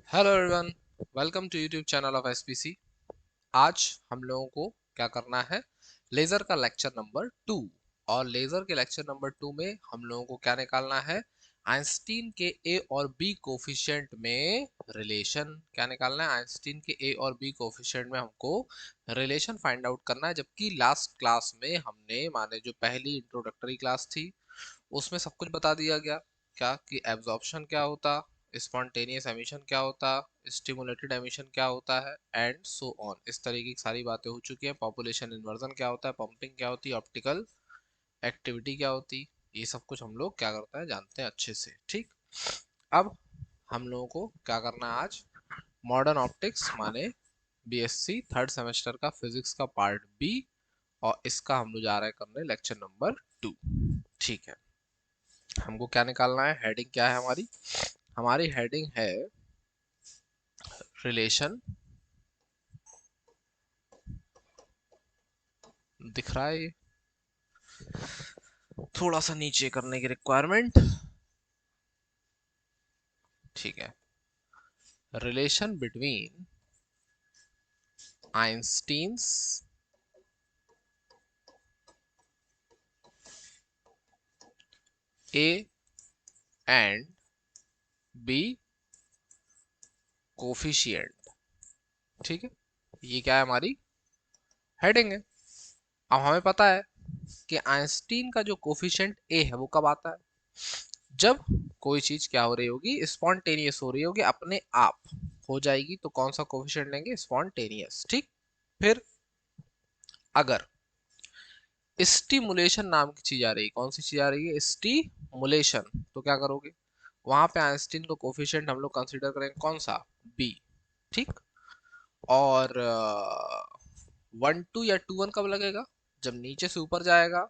Hello everyone, welcome to YouTube channel of SPC. आज हम लोगों को क्या करना है, लेज़र का लेक्चर नंबर 2। और लेज़र के लेक्चर नंबर 2 में हम लोगों को क्या निकालना है, आइंस्टीन के ए और बी कोफिशिएंट में रिलेशन क्या निकालना है। आइंस्टीन के ए और बी कोफिशिएंट में हमको रिलेशन फाइंड आउट करना है। जबकि लास्ट क्लास में हमने माने जो पहली इंट्रोडक्टरी क्लास थी उसमें सब कुछ बता दिया गया, क्या कि एब्जॉर्प्शन क्या होता, स्पॉन्टेनियस एमिशन क्या होता, स्टिमुलेटेड एमिशन क्या होता है, एंड सो ऑन। इस तरीके की सारी बातें हो चुकी हैं। पॉपुलेशन इन्वर्जन क्या होता है, पंपिंग क्या होती है, ऑप्टिकल एक्टिविटी क्या होती, ये सब कुछ हम लोग क्या करते हैं जानते हैं अच्छे से। ठीक, अब हम लोगों को क्या करना है आज, मॉडर्न ऑप्टिक्स माने बीएससी थर्ड सेमेस्टर का फिजिक्स का पार्ट बी, और इसका हम लोग जा रहे हैं करने लेक्चर नंबर 2। ठीक है, हमको क्या निकालना है, हेडिंग क्या है हमारी, हमारी हेडिंग है रिलेशन, दिख रहा है ये, थोड़ा सा नीचे करने की रिक्वायरमेंट। ठीक है, relation between Einstein's A and B coefficient. ठीक है, ये क्या है, हमारी हेडिंग है। अब हमें पता है कि आइंस्टीन का जो कोफिशिएंट ए है वो कब आता है, जब कोई चीज क्या हो रही होगी, स्पॉन्टेनियस हो रही होगी, अपने आप हो जाएगी। तो कौन सा कोफिशिएंट लेंगे, स्पॉन्टेनियस। ठीक, फिर अगर स्टिमुलेशन नाम की चीज आ रही है, कौन सी चीज आ रही है, स्टिमुलेशन, तो क्या करोगे, वहां पे आइंस्टीन को कोफिशिएंट हम लोग कंसीडर करेंगे कौन सा, बी। ठीक, और 1 2 या 2 1 कब लगेगा, जब नीचे से ऊपर जाएगा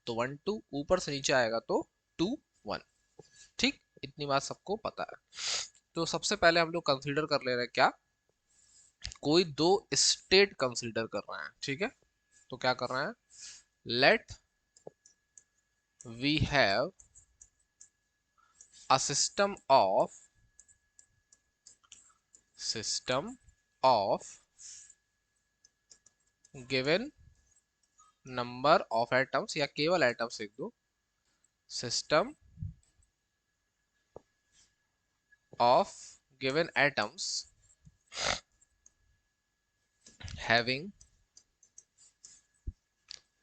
तो 1 2, ऊपर से नीचे आएगा तो 2 1। ठीक, इतनी बात सबको पता है। तो सबसे पहले हम लोग कंसीडर कर ले रहे हैं क्या, कोई दो स्टेट कंसीडर कर रहे हैं। ठीक है, तो क्या कर रहे हैं, let we have a system of given number of atoms, या केवल एटम्स लिख दो, system of given atoms having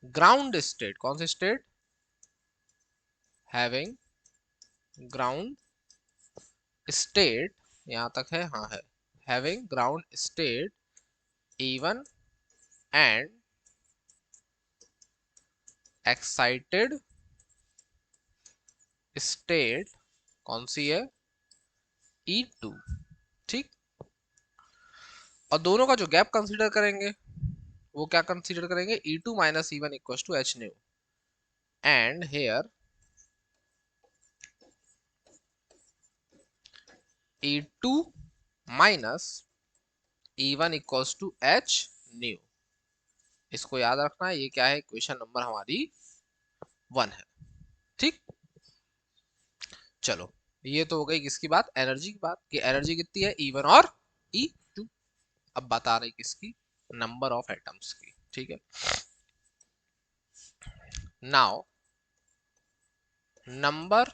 ground state, कौन सी स्टेट, हैविंग ग्राउंड स्टेट, यहां तक है, हाँ है, having ground state even and excited state, कौन सी है, E2। ठीक, और दोनों का जो गैप कंसीडर करेंगे वो क्या कंसीडर करेंगे, E2 minus E1 equal to H nu, and here E2 minus E1 equals to H nu. इसको याद रखना है, ये क्या है, इक्वेशन नंबर हमारी 1 है। ठीक, चलो, ये तो हो गई किसकी बात, एनर्जी की बात, कि एनर्जी कितनी है, E1 और E2। अब बता रही किसकी, नंबर ऑफ एटम्स की। ठीक है, now number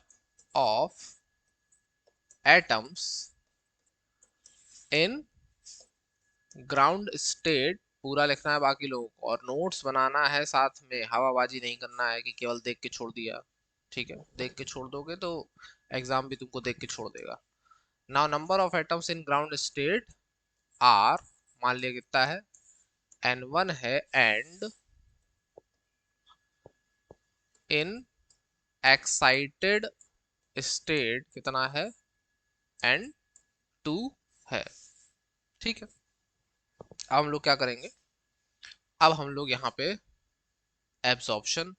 of atoms in ground state पूरा लिखना है बाकी लोगों को, और नोट्स बनाना है साथ में, हवाबाजी नहीं करना है कि केवल देख के छोड़ दिया। ठीक है, देख के छोड़ दोगे तो एग्जाम भी तुमको देख के छोड़ देगा। Now number of atoms in ground state are, मान लिया कितना है, N1 है, एंड इन एक्साइटेड स्टेट कितना है, N2 है। ठीक है, अब हम लोग क्या करेंगे, अब हम लोग यहाँ पे absorption,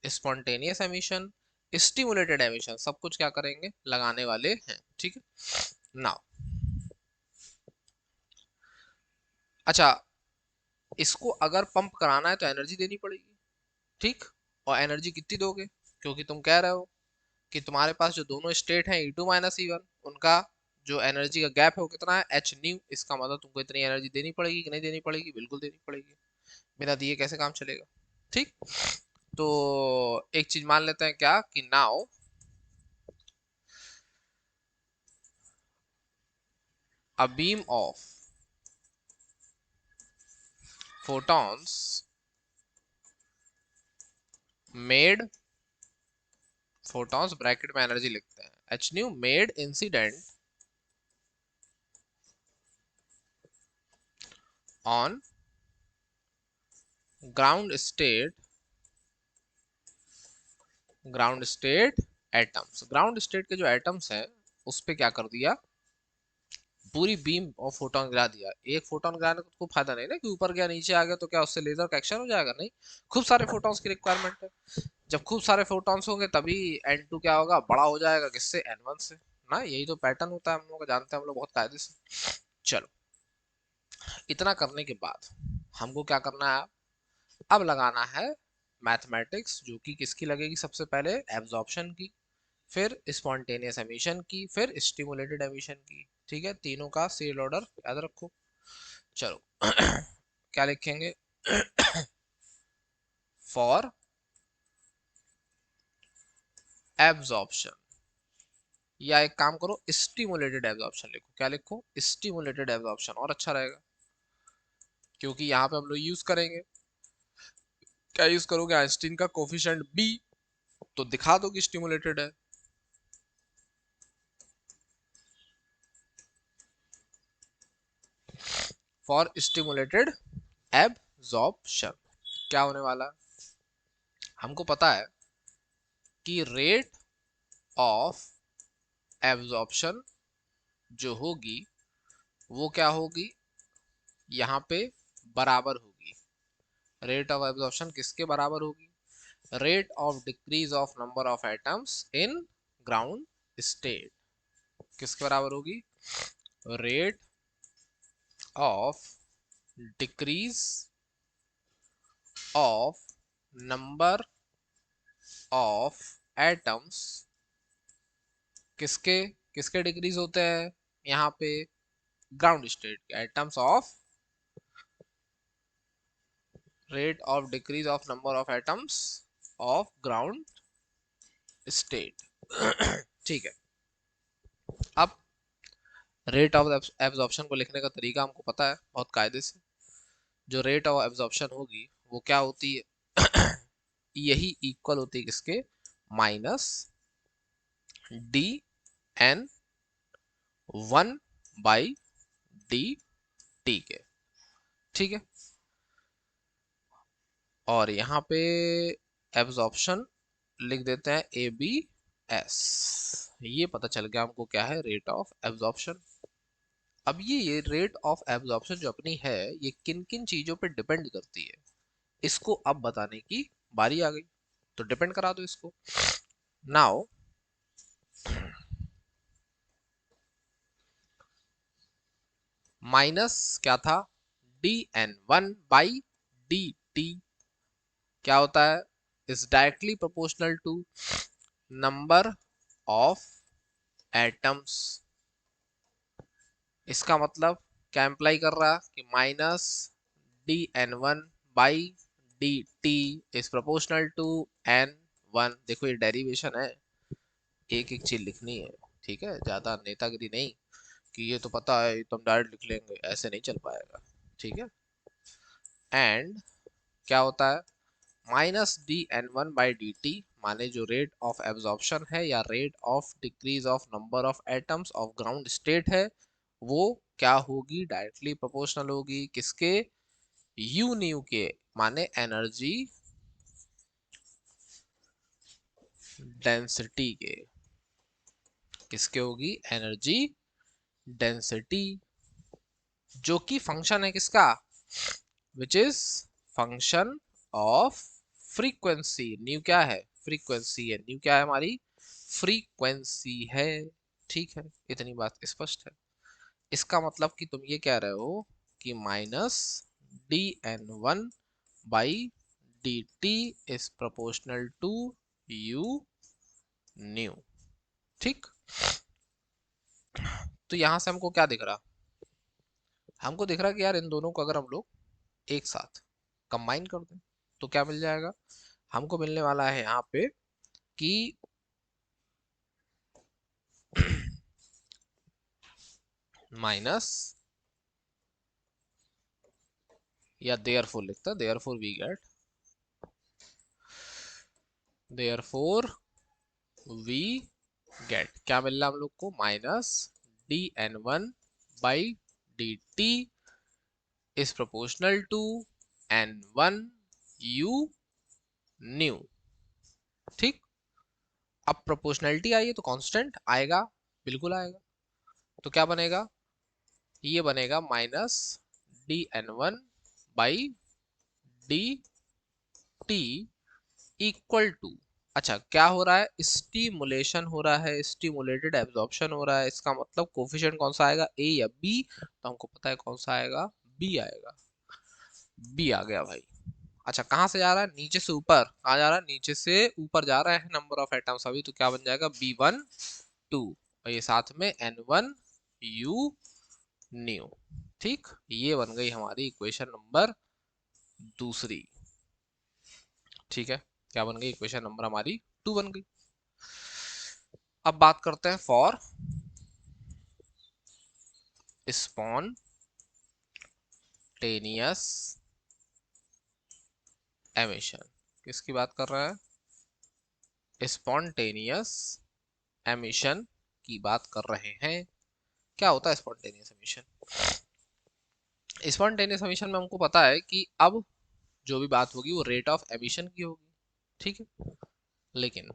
spontaneous emission, stimulated emission सब कुछ क्या करेंगे, लगाने वाले हैं। ठीक है, नाउ अच्छा, इसको अगर पंप कराना है तो एनर्जी देनी पड़ेगी। ठीक, और एनर्जी कितनी दोगे, क्योंकि तुम कह रहे हो कि तुम्हारे पास जो दोनों स्टेट हैं E2 माइनस E1, उनका जो एनर्जी का गैप है वो कितना है, एच न्यू। इसका मतलब तुमको इतनी एनर्जी देनी पड़ेगी कि नहीं देनी पड़ेगी, बिल्कुल देनी पड़ेगी, बिना दिए कैसे काम चलेगा। ठीक, तो एक चीज मान लेते हैं क्या कि now a beam of photons made, photons bracket में एनर्जी लिखते हैं, h new made incident on ground state, ground state atoms. Ground state के जो एटम्स हैं उस पे क्या कर दिया, पूरी बीम ऑफ फोटोन गिरा दिया। एक फोटोन गिराने का कोई फायदा नहीं ना कि ऊपर गया नीचे आ गया तो क्या उससे लेजर का एक्शन हो जाएगा, नहीं, खूब सारे फोटॉन्स की रिक्वायरमेंट है। जब खूब सारे फोटॉन्स होंगे तभी n2 क्या होगा, बड़ा हो जाएगा, किससे, n1 से ना। यही तो पैटर्न होता है, हम लोग को जानते हैं हम लोग बहुत कायदे से। चलो, इतना करने के बाद हमको क्या करना है, अब लगाना है मैथमेटिक्स, जो कि किसकी लगेगी, सबसे पहले एब्जॉर्प्शन की, फिर स्पॉन्टेनियस एमिशन की, फिर स्टिमुलेटेड एमिशन की। ठीक है, तीनों का सीरियल ऑर्डर याद रखो। चलो क्या लिखेंगे, फॉर एब्जॉर्प्शन, या एक काम करो स्टिमुलेटेड एब्जॉर्प्शन लिखो। क्या लिखो, स्टिमुलेटेड एब्जॉर्प्शन, और अच्छा रहेगा क्योंकि यहाँ पे हम लोग यूज करेंगे, क्या यूज करोगे, आइंस्टीन का कोफिशिएंट बी, तो दिखा दो कि स्टिमुलेटेड है। फॉर स्टिमुलेटेड एब्जॉर्प्शन क्या होने वाला है, हमको पता है कि रेट ऑफ एब्जॉर्प्शन जो होगी वो क्या होगी, यहाँ पे बराबर होगी, रेट ऑफ एब्जॉर्प्शन किसके बराबर होगी, rate of decrease of number of atoms in ground state, किसके बराबर होगी, rate of decrease of number of atoms, किसके किसके डिक्रीज होते हैं यहाँ पे, ग्राउंड स्टेट के atoms of, rate of decrease of number of atoms of ground state. ठीक है, अब रेट ऑफ एब्जॉर्प्शन को लिखने का तरीका हमको पता है बहुत कायदे से। जो रेट ऑफ एब्जॉर्प्शन होगी वो क्या होती है, यही इक्वल होती है किसके, माइनस डी एन 1/dt के। ठीक है, और यहाँ पे एब्जॉर्प्शन लिख देते हैं ABS। ये पता चल गया हमको क्या है, रेट ऑफ एब्जॉर्प्शन। अब ये रेट ऑफ एब्जॉर्प्शन जो अपनी है ये किन किन चीजों पे डिपेंड करती है, इसको अब बताने की बारी आ गई, तो डिपेंड करा दो इसको। नाउ माइनस क्या था, dn1/dt क्या होता है, is directly proportional to number of atoms. इसका मतलब क्या इम्प्लाई कर रहा कि minus dn1/dt is proportional to n1। देखो ये डेरिवेशन है, एक एक चीज लिखनी है, ठीक है, ज्यादा नेतागिरी नहीं कि ये तो पता है ये तो हम डायरेक्ट लिख लेंगे, ऐसे नहीं चल पाएगा। ठीक है, एंड क्या होता है, माइनस dn1/dt माने जो रेट ऑफ एब्जॉर्प्शन है या rate of decrease of number of atoms of ground state है, वो क्या होगी, डायरेक्टली प्रोपोर्शनल होगी किसके, यू न्यू के, माने एनर्जी डेंसिटी के, किसके होगी, एनर्जी डेंसिटी, जो कि फंक्शन है किसका, which is function of frequency. New क्या है, फ्रीक्वेंसी है, न्यू क्या है हमारी, फ्रीक्वेंसी है। ठीक है, इतनी बात स्पष्ट है। इसका मतलब कि तुम ये कह रहे हो कि minus dn1/dt is proportional to you nu. ठीक, तो यहां से हमको क्या दिख रहा, हमको दिख रहा कि यार इन दोनों को अगर हम लोग एक साथ कंबाइन कर दें तो क्या मिल जाएगा, हमको मिलने वाला है यहाँ पे कि माइनस, या देयरफॉर लिखता, therefore we get, therefore we get क्या मिल रहा है हम लोग को, minus dn1/dt is proportional to n1 u nu. ठीक, अब प्रोपोर्शनलिटी आई है तो कांस्टेंट आएगा, बिल्कुल आएगा। तो क्या बनेगा, ये बनेगा माइनस dn1/dt इक्वल टू, अच्छा क्या हो रहा है, स्टिमुलेशन हो रहा है, स्टिमुलेटेड एब्जॉर्प्शन हो रहा है, इसका मतलब कोफिशिएंट कौन सा आएगा, ए या बी, तो हमको पता है कौन सा आएगा, बी आएगा, बी आ गया भाई। अच्छा कहाँ से जा रहा है, नीचे से ऊपर, कहाँ जा रहा है, नीचे से ऊपर जा रहा है नंबर ऑफ एटम्स अभी, तो क्या बन जाएगा B12 और ये साथ में N1 U न्यू। ठीक, ये बन गई हमारी इक्वेशन नंबर दूसरी। ठीक है, क्या बन गई, इक्वेशन नंबर हमारी 2 बन गई। अब बात करते हैं फॉर स्पॉन्टेनियस एमिशन, किसकी बात कर रहा है, स्पॉन्टेनियस एमिशन की बात कर रहे हैं। क्या होता है स्पॉन्टेनियस एमिशन, स्पॉन्टेनियस एमिशन में हमको पता है कि अब जो भी बात होगी वो रेट ऑफ एमिशन की होगी। ठीक है, लेकिन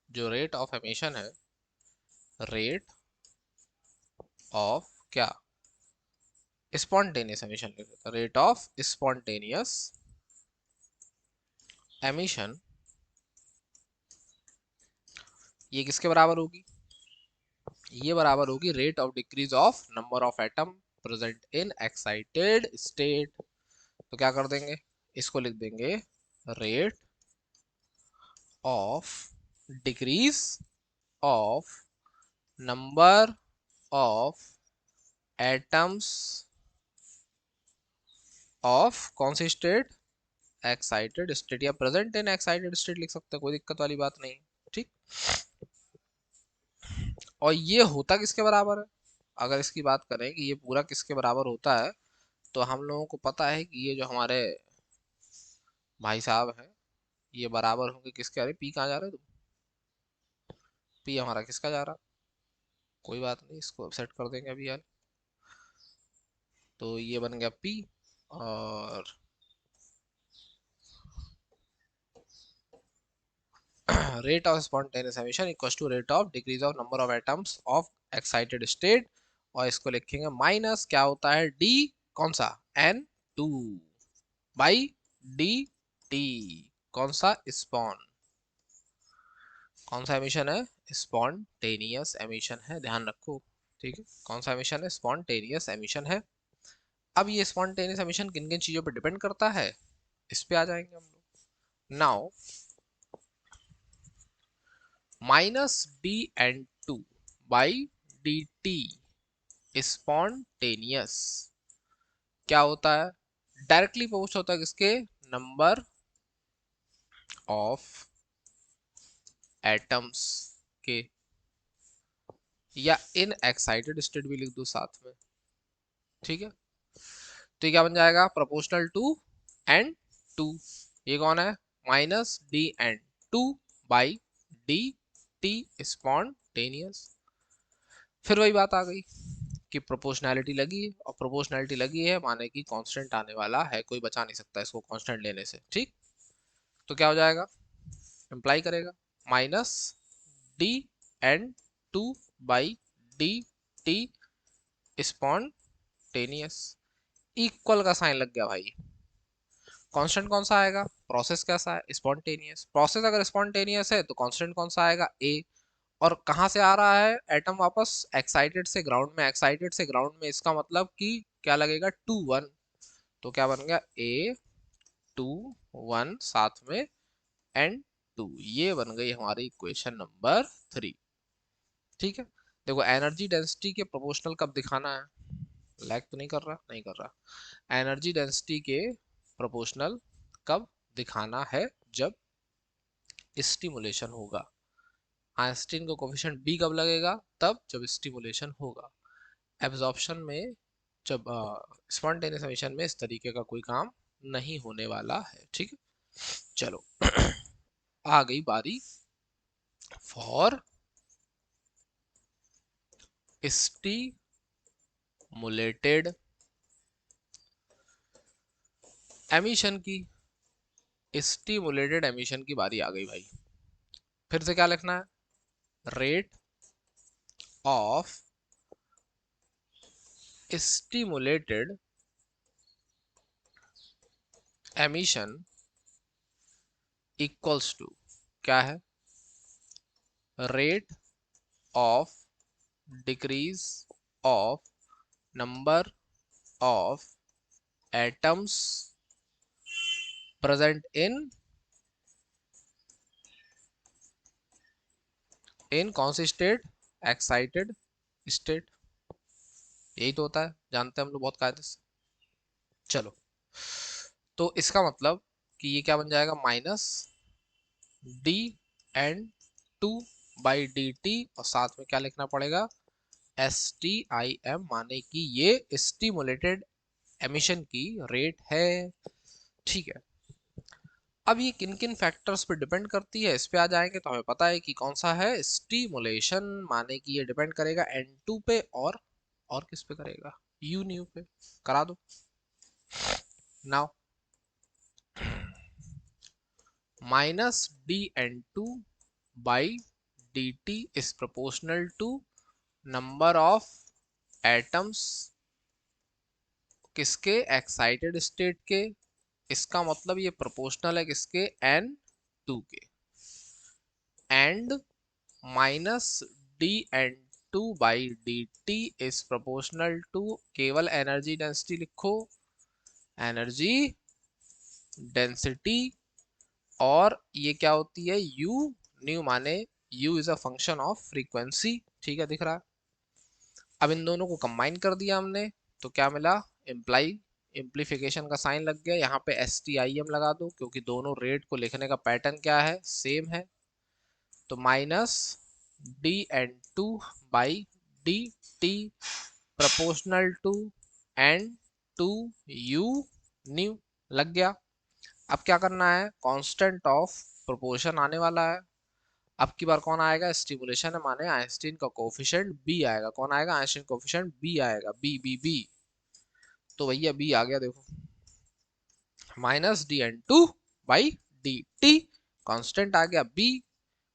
जो रेट ऑफ एमिशन है, रेट ऑफ क्या, स्पॉन्टेनियस एमिशन लिख देता, रेट ऑफ स्पॉन्टेनियस एमिशन, ये किसके बराबर होगी, ये बराबर होगी rate of decrease of number of atom present in excited state. तो क्या कर देंगे, इसको लिख देंगे rate of decrease of number of atoms of कौन सी स्टेट, एक्साइटेड स्टेट, या प्रेजेंट इन एक्साइटेड स्टेट लिख सकते हैं, कोई दिक्कत वाली बात नहीं। ठीक, और ये होता किसके बराबर है, अगर इसकी बात करें कि ये पूरा किसके बराबर होता है, तो हम लोगों को पता है कि ये जो हमारे भाई साहब हैं, ये बराबर होंगे किसके, अरे पी कहाँ जा रहे हो तुम, पी हमारा किसका जा रहा, कोई बात नहीं, इसको सेट कर देंगे अभी यार। तो ये बन गया पी, और rate of spontaneous emission equal to rate of decrease of number of atoms of excited state, और इसको लिखेंगे माइनस क्या होता है, डी कौन सा, N2/dt, कौन सा, स्पॉन, कौन सा एमिशन है, स्पॉन्टेनियस एमिशन है, ध्यान रखो। ठीक है, कौन सा एमिशन है, स्पॉन्टेनियस एमिशन है। अब ये स्पॉन्टेनियस एमिशन किन किन चीजों पर डिपेंड करता है, इस पे आ जाएंगे हम लोग नाउ। माइनस dn2/dt स्पॉन्टेनियस क्या होता है, डायरेक्टली पोस्ट होता है किसके, नंबर ऑफ एटम्स के, या इन एक्साइटेड स्टेट भी लिख दो साथ में। ठीक है, तो ये क्या बन जाएगा, प्रोपोर्शनल टू n2, ये कौन है, माइनस dn2/dt स्पॉन्टेनियस। फिर वही बात आ गई कि प्रोपोर्शनैलिटी लगी है, और प्रोपोर्शनैलिटी लगी है माने कि कांस्टेंट आने वाला है, कोई बचा नहीं सकता इसको कांस्टेंट लेने से। ठीक, तो क्या हो जाएगा, इम्प्लाई करेगा माइनस dn2/dt स्पॉन्टेनियस, इक्वल का साइन लग गया भाई, कांस्टेंट कौन सा आएगा, प्रोसेस कैसा है, स्पॉन्टेनियस, प्रोसेस अगर स्पॉन्टेनियस है तो कांस्टेंट कौन सा आएगा, ए, और कहाँ से आ रहा है एटम वापस, एक्साइटेड से ग्राउंड में, एक्साइटेड से ग्राउंड में, इसका मतलब कि क्या लगेगा 2 1, तो क्या बन गया A2 1 साथ में N2, ये बन गई हमारी इक्वेशन नंबर 3। ठीक है, देखो एनर्जी डेंसिटी के प्रोपोर्शनल कब दिखाना है, लैग तो नहीं कर रहा, नहीं कर रहा। एनर्जी डेंसिटी के प्रोपोर्शनल कब दिखाना है, जब स्टिमुलेशन होगा। आइंस्टीन का कोफिशिएंट बी कब लगेगा, तब जब स्टिमुलेशन होगा। एब्जॉर्प्शन में जब स्पॉन्टेनियस एमिशन में इस तरीके का कोई काम नहीं होने वाला है, ठीक है। चलो आ गई बारी फॉर स्टिमुलेटेड एमिशन की। स्टिमुलेटेड एमिशन की बारी आ गई भाई। फिर से क्या लिखना है, rate of stimulated emission equals to क्या है, rate of decrease of number of atoms present in कौन सी स्टेट, एक्साइटेड स्टेट। यही तो होता है, जानते हैं हम लोग बहुत कायदे से। चलो तो इसका मतलब कि ये क्या बन जाएगा, minus D N two by D T, और साथ में क्या लिखना पड़ेगा, एस टी आई एम, माने कि ये स्टिमुलेटेड एमिशन की रेट है, ठीक है। अब ये किन किन फैक्टर्स पे डिपेंड करती है, इस पे आ जाएंगे तो हमें पता है कि कौन सा है स्टिमुलेशन, माने कि ये डिपेंड करेगा N2 पे, और किस पे करेगा, यू न्यू पे। करा दो now, minus D N two by D T is proportional to number of atoms किसके, एक्साइटेड स्टेट के। इसका मतलब ये प्रोपोर्शनल है किसके, N2 के। And minus D N two by D T is proportional to, केवल एनर्जी डेंसिटी लिखो, एनर्जी डेंसिटी, और ये क्या होती है, यू न्यू, माने U is a function of frequency, ठीक है, दिख रहा है। अब इन दोनों को कंबाइन कर दिया हमने, तो क्या मिला, इम्प्लाई, इम्प्लीफिकेशन का साइन लग गया, यहाँ पे एस टी आई एम लगा दो, क्योंकि दोनों रेट को लिखने का पैटर्न क्या है, सेम है। तो minus D N two by D T proportional to N two you nu, लग गया। अब क्या करना है, कांस्टेंट ऑफ प्रोपोर्शन आने वाला है। अब की बार कौन आएगा, स्टिमुलेशन है, माने आइंस्टीन का कोफिशिएंट बी आएगा। कौन आएगा, आइंस्टीन कोफिशिएंट बी आएगा, बी बी बी। तो भैया बी आ गया, देखो minus D N two by D T, constant आ गया बी।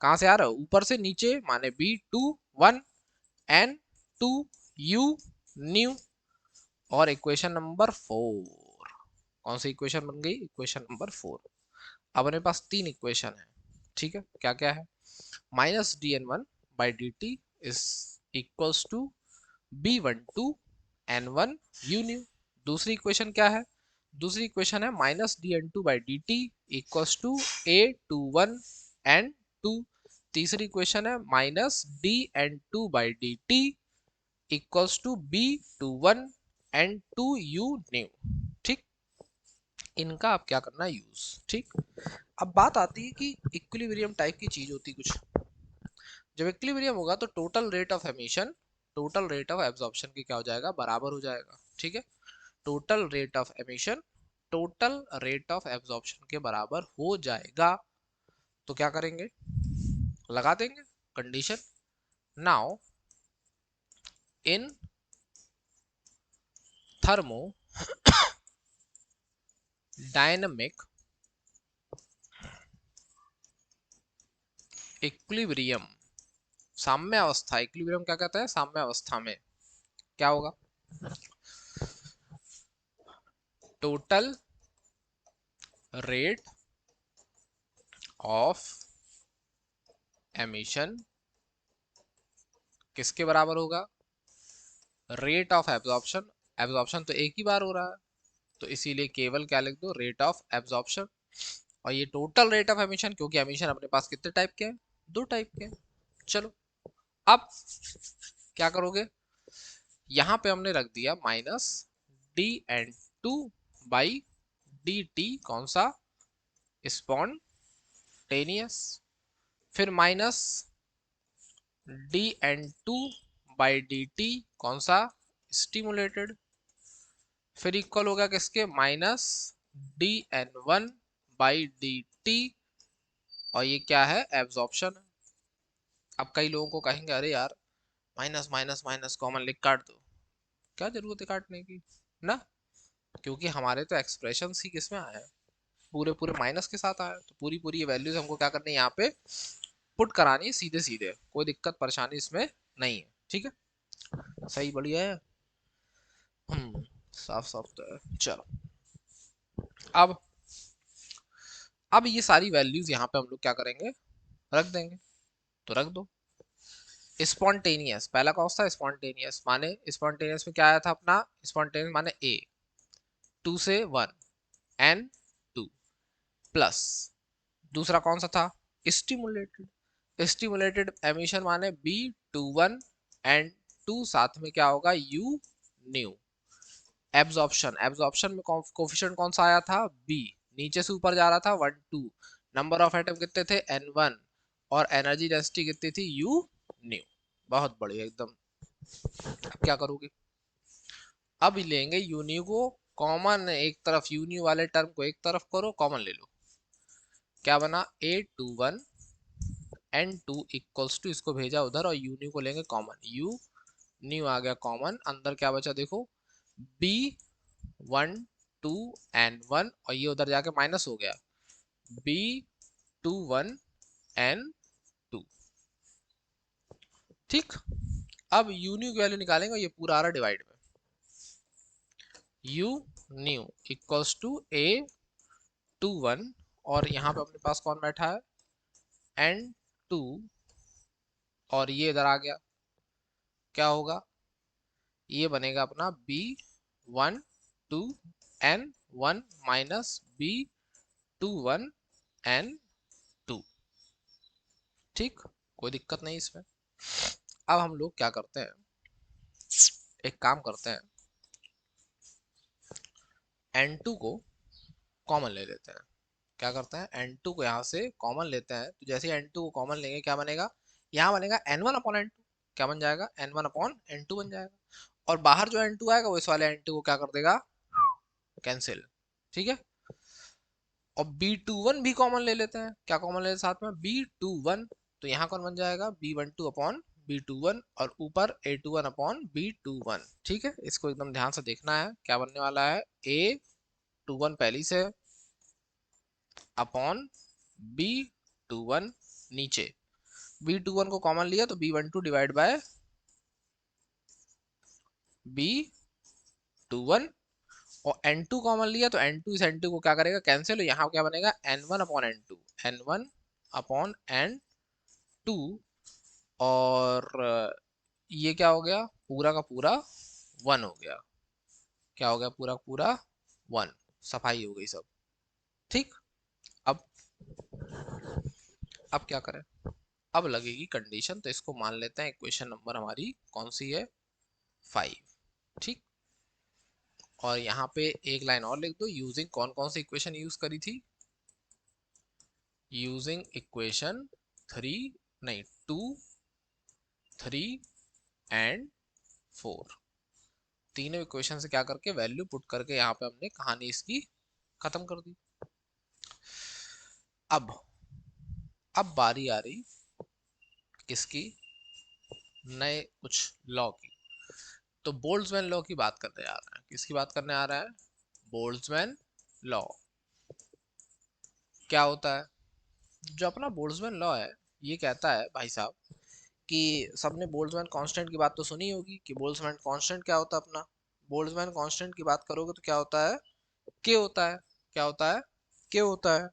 कहां से आ रहा है, ऊपर से नीचे, माने B two one N two you nu. और इक्वेशन नंबर 4, कौन सी इक्वेशन बन गई, इक्वेशन नंबर 4। अब अपने पास तीन इक्वेशन है, ठीक है, क्या क्या है, minus D N one by D T is equals to B one two N one u nu. दूसरी इक्वेशन क्या है, दूसरी इक्वेशन है minus D N two by D t equals to A two one N two. तीसरी equation है minus D N two by D t equals to B two one N two you nu, ठीक। इनका आप क्या करना है, use, ठीक। अब बात आती है कि इक्विलिब्रियम टाइप की चीज होती कुछ। जब इक्विलिब्रियम होगा तो total rate of emission total rate of absorption की क्या हो जाएगा, बराबर हो जाएगा, ठीक है। Total rate of emission total rate of absorption के बराबर हो जाएगा। तो क्या करेंगे, लगा देंगे condition. Now in thermo dynamic equilibrium, साम्य अवस्था, इक्विलिब्रियम क्या कहता है, साम्य अवस्था में क्या होगा, टोटल रेट ऑफ एमिशन किसके बराबर होगा, रेट ऑफ एब्जॉर्प्शन। एब्जॉर्प्शन तो एक ही बार हो रहा है, तो इसीलिए केवल क्या लिख दो, रेट ऑफ एब्जॉर्प्शन। और ये टोटल रेट ऑफ एमिशन, क्योंकि एमिशन अपने पास कितने टाइप के हैं, दो टाइप के हैं। चलो अब क्या करोगे, यहां पे हमने रख दिया minus D N two by D t, कौन सा, स्पॉन्टेनियस, फिर minus D N two by D t, कौन सा, स्टिमुलेटेड, फिर इक्वल होगा किसके, minus D N one by D T, और ये क्या है, एब्जॉर्प्शन। अब कई लोगों को कहेंगे अरे यार माइनस माइनस माइनस कॉमन लिख काट दो, क्या जरूरत है काटने की ना, क्योंकि हमारे तो एक्सप्रेशन ही किसमें आया है, पूरे पूरे माइनस के साथ आया है, तो पूरी पूरी ये वैल्यूज हमको क्या करनी है यहाँ पे पुट करानी है सीधे सीधे, कोई दिक्कत परेशानी इसमें नहीं है, ठीक है, सही, बढ़िया है। साफ साफ तो है। चलो अब अब ये सारी वैल्यूज यहाँ पे हम लोग क्या करेंगे, रख देंगे, तो रख दो। स्पॉन्टेनियस पहला कौन सा, स्पॉन्टेनियस माने, स्पॉन्टेनियस में क्या आया था अपना, स्पॉन्टेनियस माने ए, 2 से 1, एन टू, प्लस दूसरा कौन सा था, स्टिमुलेटेड, स्टिमुलेटेड एमिशन माने B21 एंड 2, साथ में क्या होगा, U न्यू। एब्जॉर्प्शन, एब्जॉर्प्शन में कोफिशिएंट कौन सा आया था, B, नीचे से ऊपर जा रहा था 1 2, नंबर ऑफ एटम कितने थे, N1, और एनर्जी डेंसिटी कितनी थी, U न्यू। बहुत बढ़िया एकदम। अब क्या करोगे, अब लेंगे U न्यू को कॉमन एक तरफ, U न्यू वाले टर्म को एक तरफ करो, कॉमन ले लो, क्या बना, A21 N2 इक्वल्स टू, इसको भेजा उधर और U न्यू को लेंगे कॉमन, U न्यू आ गया कॉमन, अंदर क्या बचा देखो, B12 N1, और ये उधर जाके माइनस हो गया, B21 N2, ठीक। अब U न्यू की वैल्यू निकालेंगे, ये पूरा आ रहा डिवाइड में, U nu equals to A21, और यहाँ पे अपने पास कौन बैठा है, N2, और ये इधर आ गया, क्या होगा, ये बनेगा अपना B12N1 माइनस B21N2, ठीक, कोई दिक्कत नहीं इसमें। अब हम लोग क्या करते हैं, एक काम करते हैं, N2 को कॉमन ले लेते हैं, क्या करते हैं, N2 को यहाँ से कॉमन लेते हैं, तो जैसे N2 को कॉमन लेंगे क्या बनेगा, यहाँ बनेगा N1 अपॉन N2, क्या बन जाएगा, N1 अपॉन N2 बन जाएगा, और बाहर जो N2 आएगा वो इस वाले N2 को क्या कर देगा, कैंसिल, ठीक है। और B21 भी कॉमन ले लेते हैं, क्या कॉमन ले लेते साथ में, B21, तो यहाँ कौन बन जाएगा, B12 अपॉन B21, और ऊपर A21 अपॉन B21, ठीक है। इसको एकदम ध्यान से देखना है, क्या बनने वाला है, A21 पहली से अपॉन B21 नीचे, B21 को कॉमन लिया तो B12 डिवाइड बाय B21, और N2 कॉमन लिया तो N2 इस N2 को क्या करेगा, कैंसिल, यहाँ क्या बनेगा, N1 upon N2, N1 upon N2, और ये क्या हो गया, पूरा का पूरा 1 हो गया, क्या हो गया, पूरा पूरा 1, सफाई हो गई सब, ठीक। अब अब क्या करें, अब लगेगी कंडीशन, तो इसको मान लेते हैं इक्वेशन नंबर हमारी कौन सी है, 5, ठीक। और यहाँ पे एक लाइन और लिख दो, यूजिंग कौन कौन सी इक्वेशन यूज करी थी, यूजिंग इक्वेशन 3, नहीं 2, 3 एंड 4, तीनों इक्वेशन से क्या करके वैल्यू पुट करके यहाँ पे हमने कहानी इसकी खत्म कर दी। अब बारी आ रही किसकी, नए कुछ लॉ की, तो बोल्ट्जमैन लॉ की बात करने आ रहा है, किसकी बात करने आ रहा है, बोल्ट्जमैन लॉ। क्या होता है, जो अपना बोल्ट्जमैन लॉ है, ये कहता है भाई साहब कि सबने बोल्ट्जमैन कांस्टेंट की बात तो सुनी होगी, कि बोल्ट्जमैन कांस्टेंट क्या होता है अपना, बोल्ट्जमैन कांस्टेंट की बात करोगे तो क्या होता है, के होता है, क्या होता है, के होता है।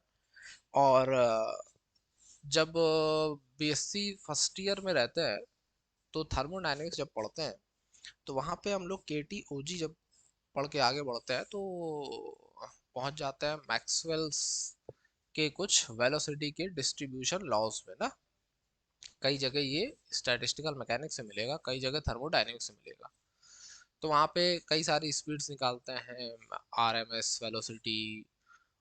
और जब बीएससी फर्स्ट ईयर में रहते हैं तो थर्मोडायनेमिक्स जब पढ़ते हैं, तो वहाँ पे हम लोग के टी ओ जी जब पढ़ के आगे बढ़ते हैं तो पहुंच जाते हैं मैक्सवेल्स के कुछ वेलोसिटी के डिस्ट्रीब्यूशन लॉज में ना, कई जगह ये स्टैटिस्टिकल मैकेनिक्स से मिलेगा, कई जगह थर्मोडायनेमिक्स से मिलेगा। तो वहाँ पे कई सारी स्पीड्स निकालते हैं, आरएमएस वेलोसिटी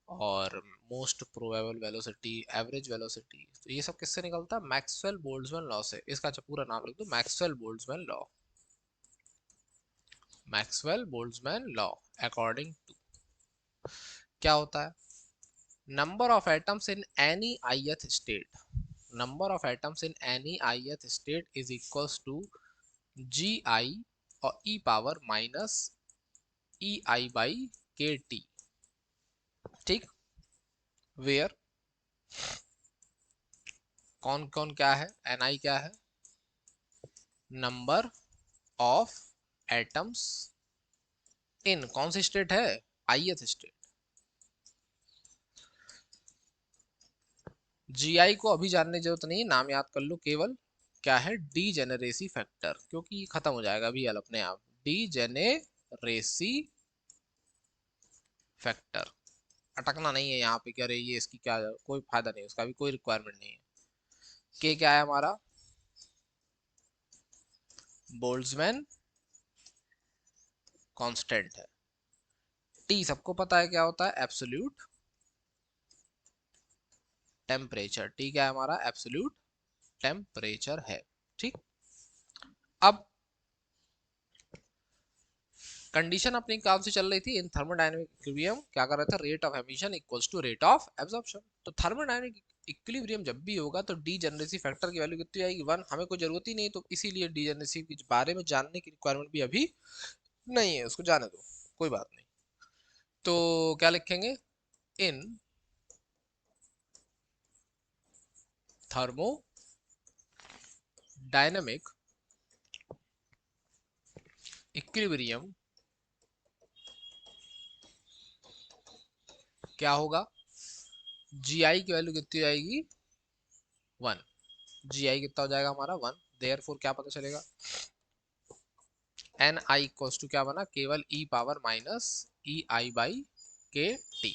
और most probable velocity, average velocity. तो ये सब किससे निकलता है? मैक्सवेल बोल्ट्जमैन लॉ से। इसका पूरा नाम लिख दो, Maxwell Boltzmann law. Maxwell Boltzmann law according to क्या होता है? Number of atoms in any ith state, number of atoms in any ith state is equals to G I और E power minus E I by के T. ठीक, where कौन कौन क्या है? एन आई क्या है? नंबर ऑफ एटम्स इन कौन सी स्टेट है? ith state. जी आई को अभी जानने की जरूरत नहीं, नाम याद कर लो केवल। क्या है? डीजेनरेसी फैक्टर, क्योंकि ये खत्म हो जाएगा अभी अपने आप। डीजेनरेसी फैक्टर, अटकना नहीं है यहाँ पे क्या रही है इसकी, क्या कोई फायदा नहीं, उसका भी कोई रिक्वायरमेंट नहीं है। के क्या है हमारा? बोल्ट्जमैन कांस्टेंट है। टी सबको पता है क्या होता है? Absolute temperature. टी क्या है हमारा? एब्सोल्यूट टेम्परेचर है। ठीक, अब कंडीशन अपनी काम से चल रही थी। इन थर्मोडायनेमिक इक्विलिब्रियम क्या कर रहा था? Rate of emission equals to rate of absorption. तो थर्मोडायनेमिक इक्विलिब्रियम जब भी होगा तो डीजेनरेसी फैक्टर की वैल्यू कितनी आएगी? 1। हमें कोई जरूरत ही नहीं, तो इसीलिए डीजेनरेसी के बारे में जानने की रिक्वायरमेंट भी अभी नहीं है, उसको जाने दो, कोई बात नहीं। तो क्या लिखेंगे? इन थर्मोडायनेमिक इक्विलिब्रियम क्या होगा? जी आई की वैल्यू कितनी आएगी? 1। जी आई कितना हो जाएगा हमारा? 1। देयरफॉर क्या पता चलेगा? एन आई इक्वल्स टू क्या बना? केवल E power minus E I by के टी।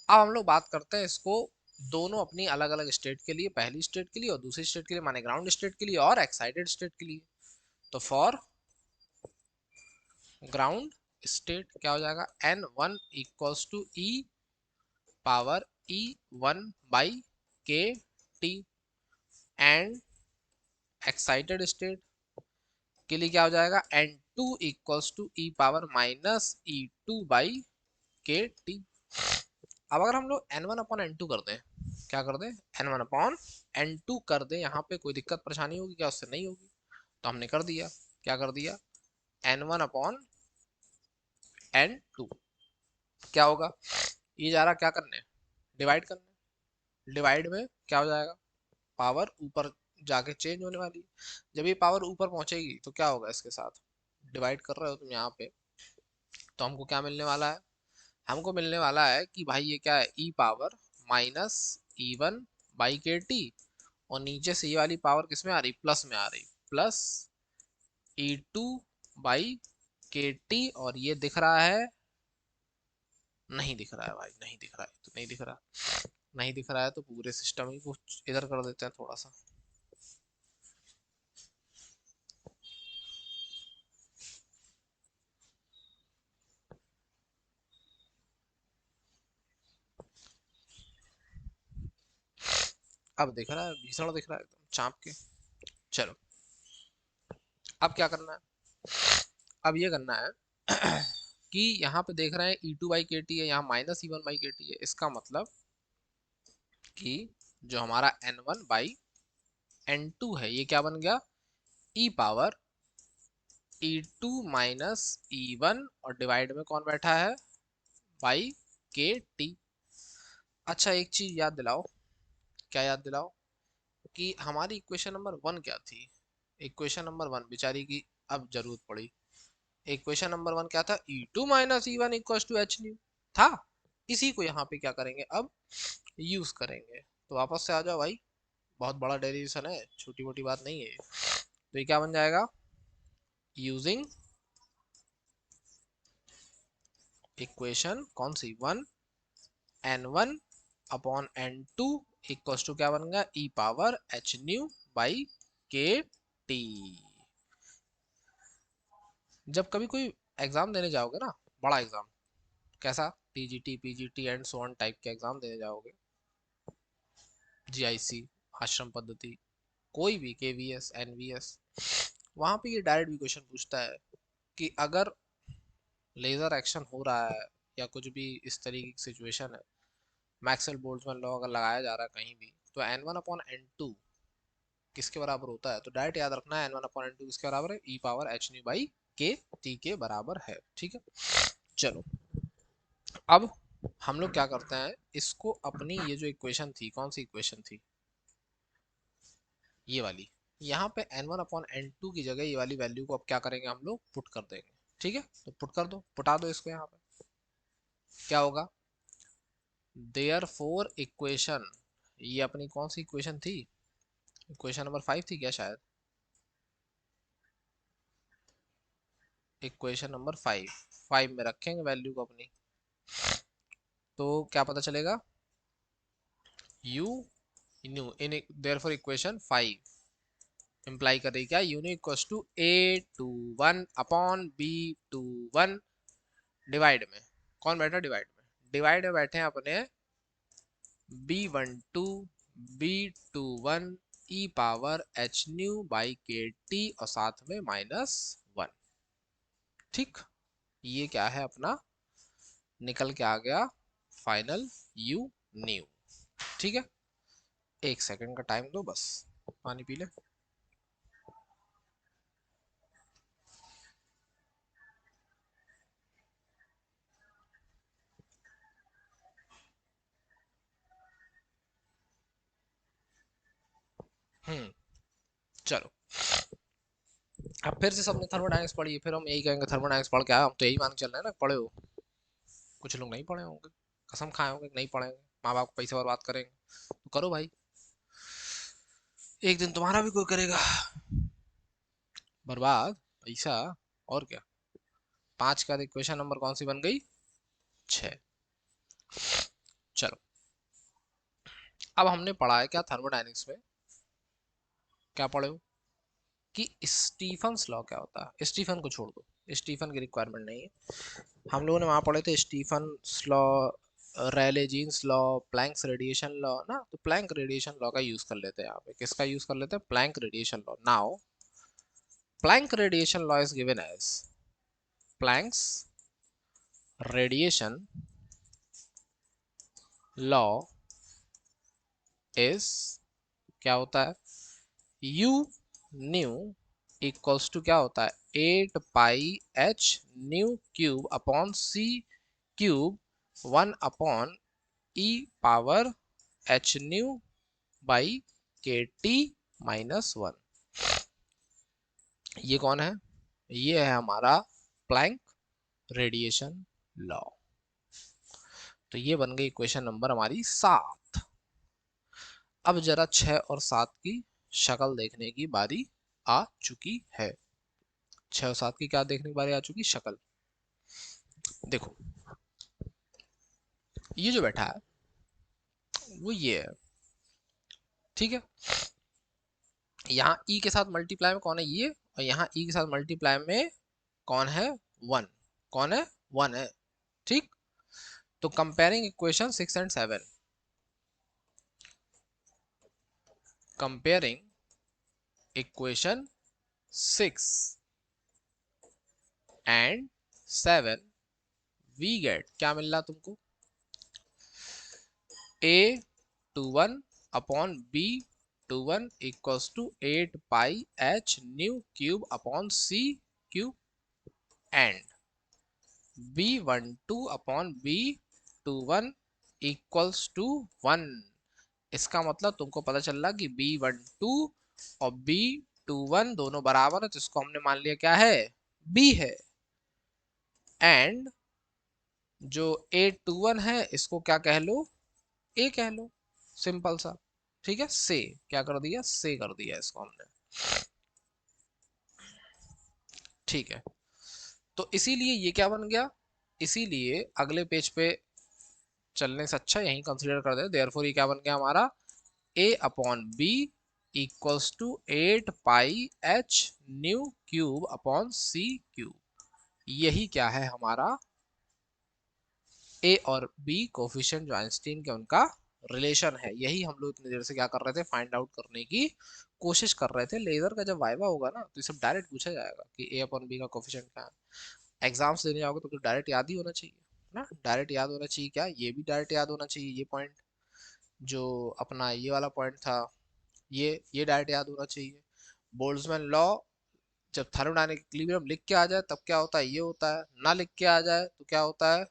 अब हम लोग बात करते हैं इसको दोनों अपनी अलग अलग स्टेट के लिए, पहली स्टेट के लिए और दूसरी स्टेट के लिए, माने ग्राउंड स्टेट के लिए और एक्साइटेड स्टेट के लिए। तो फॉर ग्राउंड स्टेट क्या हो जाएगा? N one equals to e power E one by के टी। एंड एक्साइटेड स्टेट के लिए क्या हो जाएगा? N two equals to e power minus E two by के टी। अब अगर हम लोग N one upon N two कर दें, क्या कर दें? N one upon N two कर दें, यहाँ पे कोई दिक्कत परेशानी होगी क्या? उससे नहीं होगी, तो हमने कर दिया। क्या कर दिया? N one upon N two. क्या होगा? ये जा रहा क्या करने? डिवाइड करने। डिवाइड में क्या हो जाएगा? पावर ऊपर जाके चेंज होने वाली है। जब ये पावर ऊपर पहुंचेगी तो क्या होगा इसके साथ? डिवाइड कर रहे हो तुम यहाँ पे, तो हमको क्या मिलने वाला है? हमको मिलने वाला है कि भाई ये क्या है? E power minus E one by के टी, और नीचे से ये वाली पावर किस में आ रही? प्लस में आ रही, प्लस ई टू बाई के टी। और ये दिख रहा है? नहीं दिख रहा है भाई, नहीं दिख रहा है, तो नहीं दिख रहा। नहीं दिख रहा है तो पूरे सिस्टम ही को इधर कर देते हैं थोड़ा सा। अब दिख रहा है? भीषण दिख रहा है एकदम चाप के। चलो, अब क्या करना है? अब ये करना है कि यहाँ पे देख रहे हैं ई टू बाई के टी है, यहाँ माइनस ई वन बाई के टी है। इसका मतलब कि जो हमारा N one by N two है ये क्या बन गया? ई power E two minus E one, और डिवाइड में कौन बैठा है? बाई के टी। अच्छा, एक चीज याद दिलाओ। क्या याद दिलाओ? कि हमारी इक्वेशन नंबर 1 क्या थी? इक्वेशन नंबर 1 बेचारी की अब जरूरत पड़ी। इक्वेशन नंबर 1 क्या था? E two minus E one equal to H nu था। इसी को यहाँ पे क्या करेंगे अब? यूज करेंगे। तो वापस से आ जाओ भाई, बहुत बड़ा डेरिवेशन है, छोटी मोटी बात नहीं है। तो ये क्या बन जाएगा? यूजिंग इक्वेशन कौन सी? 1, N one upon N two equal to क्या बन गया? ई पावर एच न्यू बाई के टी। जब कभी कोई एग्जाम देने जाओगे ना, बड़ा एग्जाम, कैसा, TGT PGT and so on type के एग्जाम देने जाओगे, जीआईसी, आश्रम पद्धति, कोई भी केवीएस एनवीएस, वहां पे ये डायरेक्ट भी क्वेश्चन पूछता है कि अगर लेजर एक्शन हो रहा है या कुछ भी इस तरीके की सिचुएशन है, मैक्सवेल बोल्ट्जमैन लॉ अगर लगाया जा रहा है कहीं भी, तो n1/n2 किसके बराबर होता है, तो डायरेक्ट याद रखना है n1/n2 किसके बराबर है, e power h new by के टी के बराबर है। ठीक है, चलो अब हम लोग क्या करते हैं, इसको अपनी ये जो इक्वेशन थी, कौन सी इक्वेशन थी, ये वाली, यहाँ पे n1/n2 की जगह ये वाली वैल्यू को अब क्या करेंगे, हम लोग पुट कर देंगे। ठीक है, तो पुट कर दो, पुटा दो इसको यहाँ पे, क्या होगा, देयर फोर इक्वेशन, ये अपनी कौन सी इक्वेशन थी, इक्वेशन नंबर 5 थी क्या शायद, इक्वेशन नंबर 5 में रखेंगे वैल्यू को अपनी, तो क्या पता चलेगा, u nu in therefore equation 5 imply कर रही क्या, u nu equals to a21/b21 divide में, कौन बैठा डिवाइड में, डिवाइड में बैठे हैं अपने b12 b21 e power h new by के टी और साथ में -1। ठीक, ये क्या है अपना, निकल के आ गया फाइनल u न्यू। ठीक है, एक सेकंड का टाइम दो, बस पानी पी ले। चलो, अब फिर से सबने थर्मोडायनेमिक्स पढ़ी है, फिर हम यही कहेंगे थर्मोडायनेमिक्स पढ़ के आए, हम तो यही मान के चल रहे हैं ना पढ़े हो, कुछ लोग नहीं पढ़े होंगे, कसम खाए होंगे नहीं पढ़ेंगे, माँ बाप को पैसे बर्बाद करेंगे, तो करो भाई, एक दिन तुम्हारा भी कोई करेगा बर्बाद पैसा, और क्या। 5 का इक्वेशन नंबर कौन सी बन गई, 6। चलो, अब हमने पढ़ा है क्या थर्मोडायनेमिक्स में, क्या पढ़े हो कि स्टीफन्स लॉ क्या होता है, स्टीफन को छोड़ दो, स्टीफन की रिक्वायरमेंट नहीं है, हम लोगों ने वहां पढ़े थे Stefan's law, Rayleigh Jeans law, Planck's radiation law ना, तो प्लैंक रेडिएशन लॉ का यूज कर लेते हैं यहाँ पे, किसका यूज कर लेते हैं, Planck radiation law. Now Planck radiation law is given as Planck's radiation law is, क्या होता है, u न्यू इक्वल्स टू क्या होता है 8 pi h nu cube upon c cube 1 upon e power h new by के T -1। ये कौन है, ये है हमारा प्लैंक रेडिएशन लॉ। तो ये बन गई इक्वेशन नंबर हमारी 7। अब जरा 6 और 7 की शक्ल देखने की बारी आ चुकी है, 6 और 7 की क्या देखने की बारी आ चुकी, शक्ल। देखो, ये जो बैठा है वो ये है, ठीक है, यहाँ e के साथ मल्टीप्लाई में कौन है, ये, और यहाँ e के साथ मल्टीप्लाई में कौन है, 1, कौन है, 1 है। ठीक, तो comparing equation 6 and 7, comparing equation 6 and 7, we get, क्या मिल रहा तुमको, a21/b21 equals to 8 pi h nu cube upon c cube and b12/b21 equals to 1। इसका मतलब तुमको पता चल रहा कि b12 और b21 दोनों बराबर है, तो इसको हमने मान लिया क्या है, b है, एंड जो a21 है इसको क्या कह लो, a कह लो, सिंपल सा। ठीक है, से क्या कर दिया, से कर दिया इसको हमने। ठीक है, तो इसीलिए ये क्या बन गया, इसीलिए अगले पेज पे चलने से अच्छा यहीं कंसीडर कर दे, देयरफॉर ये क्या बन गया हमारा, a upon B equals to 8πh nu cube upon c cube. यही क्या है हमारा ए और बी कोफिशिएंट जो आइंस्टीन के उनका रिलेशन है। यही हम लोग इतनी देर से क्या कर रहे थे, फाइंड आउट करने की कोशिश कर रहे थे। लेजर का जब वाइवा होगा ना तो ये सब डायरेक्ट पूछा जाएगा कि ए अपॉन बी का कोफिशिएंट क्या है। एग्जाम्स देने जाओगे तो डायरेक्ट याद ही होना चाहिए ना, डायरेक्ट याद होना चाहिए। क्या ये भी डायरेक्ट याद होना चाहिए, ये पॉइंट जो अपना ये वाला पॉइंट था, ये डायरेक्ट याद होना चाहिए। बोल्ट्जमैन लॉ जब थर्मोडायनामिक इक्विलिब्रियम लिख के आ जाए तब क्या होता है, ये होता है। ना लिख के आ जाए तो क्या होता है,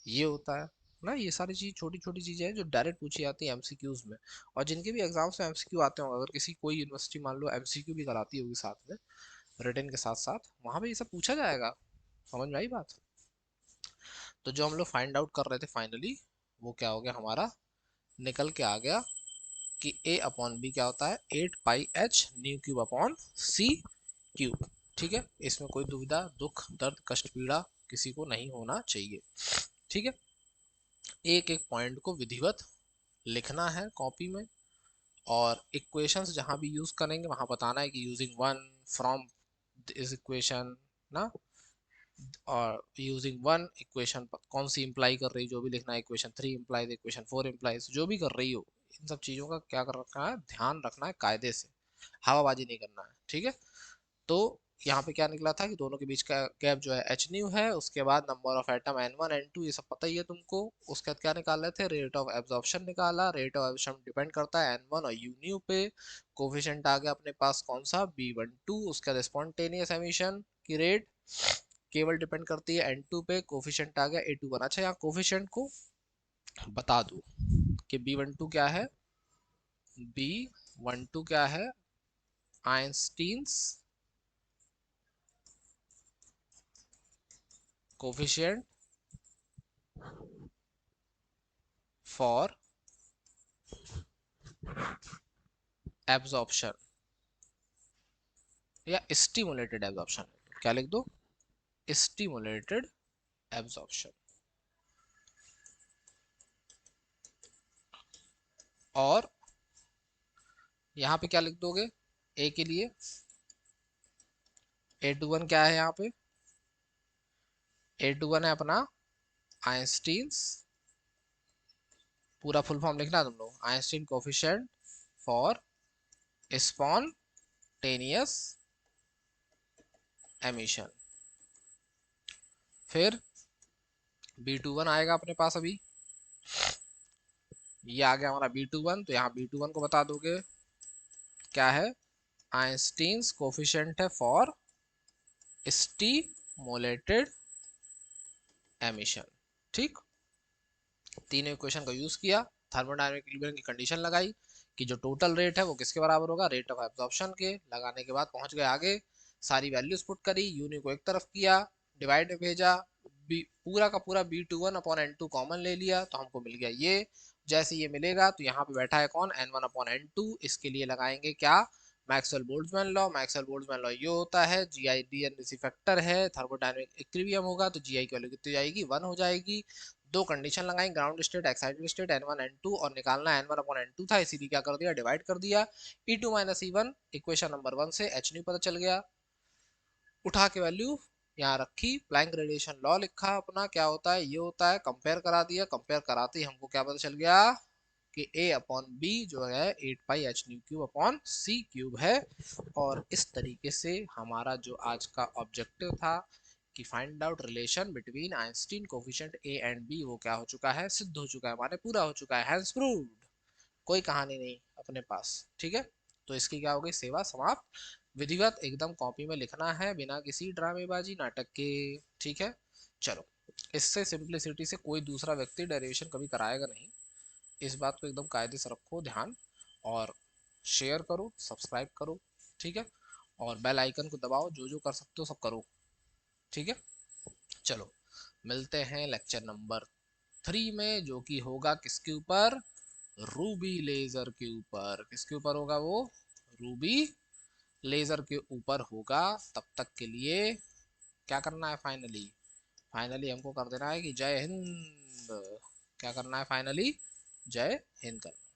ये होता है ना। ये सारी चीज छोटी छोटी चीजें हैं जो डायरेक्ट पूछी जाती है एमसीक्यूज में। और जिनके भी एग्जाम्स में एमसीक्यू आते होंगे, अगर किसी कोई यूनिवर्सिटी मान लो एमसीक्यू भी कराती होगी साथ में, रिटन के साथ साथ, वहां पे ये सब पूछा जाएगा। समझ में आई बात। तो जो हम लोग फाइंड आउट कर रहे थे फाइनली, वो क्या हो गया हमारा, निकल के आ गया कि ए अपॉन बी क्या होता है, 8πh nu cube upon c cube. ठीक है, इसमें कोई दुविधा दुख दर्द कष्ट पीड़ा किसी को नहीं होना चाहिए। ठीक है, एक एक पॉइंट को विधिवत लिखना है कॉपी में, और इक्वेशंस जहां भी यूज करेंगे वहां बताना है कि using one from this equation ना, और यूजिंग वन इक्वेशन कौन सी इंप्लाई कर रही है, जो भी लिखना है, इक्वेशन 3 इंप्लाइज, इक्वेशन 4 इंप्लाइज, जो भी कर रही हो, इन सब चीज़ों का क्या कर रखना है, ध्यान रखना है कायदे से, हवाबाजी नहीं करना है। ठीक है, तो यहाँ पे क्या निकला था कि दोनों के बीच का गैप जो है एच न्यू है, उसके बाद number of atom n1 n2 ये सब पता ही है तुमको। उसके बाद क्या निकाल रहे थे, रेट ऑफ एब्जॉर्प्शन निकाला। रेट ऑफ एब्जॉर्प्शन डिपेंड करता है n1 और u न्यू पे। कोफिशिएंट आ गया अपने पास कौन सा, b12। उसके बाद स्पॉन्टेनियस एमिशन की रेट केवल डिपेंड करती है n2 पे। कोफिशिएंट आ गया a21। अच्छा, यहाँ कोफिशिएंट को बता दो कि b12 क्या है, b12 क्या है, आइंस्टीन्स कोफिशिएंट फॉर एब्जॉर्प्शन या स्टिमुलेटेड एब्जॉर्प्शन। क्या लिख दो, स्टिमुलेटेड एब्जॉर्प्शन। और यहाँ पे क्या लिख दोगे, ए के लिए A21 क्या है, यहाँ पे A21 है अपना आइंस्टीन्स, पूरा फुल फॉर्म लिखना तुम लोग, Einstein coefficient for spontaneous emission. फिर B21 आएगा अपने पास अभी, ये आ गया हमारा B21। तो यहाँ B21 को बता दोगे क्या है, आइंस्टीन्स कोफिशिएंट है फॉर स्टिमुलेटेड एमिशन। ठीक, तीनों इक्वेशन का यूज किया, थर्मोडायनामिक इक्विलिब्रियम की कंडीशन लगाई कि जो टोटल रेट है वो किसके बराबर होगा, रेट ऑफ एब्जॉर्प्शन के। लगाने के बाद पहुंच गए आगे, सारी वैल्यूज पुट करी, यूनि को एक तरफ किया, डिवाइड में भेजा, पूरा का पूरा B21 अपॉन n2 कॉमन ले लिया तो हमको मिल गया ये। जैसे ये मिलेगा तो यहाँ पे बैठा है कौन, n1 अपॉन n2। इसके लिए लगाएंगे क्या, Maxwell Boltzmann law. Maxwell Boltzmann law ये होता है, जी आई डी एन इसी फैक्टर है, थर्मोडायनामिक इक्विलिब्रियम होगा तो जी आई की वैल्यू कितनी जाएगी, 1 हो जाएगी। दो कंडीशन लगाई, ground state excited state n1 n2, और निकालना n1 अपॉन n2 था, इसीलिए क्या कर दिया, डिवाइड कर दिया। e2 minus e1 equation number 1 से h न्यू पता चल गया, उठा के वैल्यू यहाँ रखी, प्लैंक रेडिएशन लॉ लिखा अपना, क्या होता है, ये होता है, कंपेयर करा दिया। कंपेयर कराते ही हमको क्या पता चल गया कि a अपॉन बी जो है 8πh nu cube upon c cube है। और इस तरीके से हमारा जो आज का ऑब्जेक्टिव था कि find out relation between Einstein coefficient A and B, वो क्या हो चुका है, सिद्ध हो चुका है, हमारे पूरा हो चुका है, हैंस प्रूव्ड। कोई कहानी नहीं अपने पास। ठीक है, तो इसकी क्या हो गई, सेवा समाप्त। विधिवत एकदम कॉपी में लिखना है बिना किसी ड्रामेबाजी नाटक के। ठीक है, चलो, इससे सिंप्लिसिटी से कोई दूसरा व्यक्ति डेरिवेशन कभी कराएगा नहीं। इस बात को एकदम कायदे से रखो ध्यान, और शेयर करो, सब्सक्राइब करो। ठीक है, और बेल आइकन को दबाओ, जो जो कर सकते हो सब करो। ठीक है, चलो, मिलते हैं लेक्चर नंबर 3 में, जो कि होगा किसके ऊपर, रूबी लेजर के ऊपर। किसके ऊपर होगा वो, रूबी लेजर के ऊपर होगा। तब तक के लिए क्या करना है, फाइनली फाइनली हमको कर देना है कि जय हिंद। क्या करना है फाइनली, जय हिंद करना।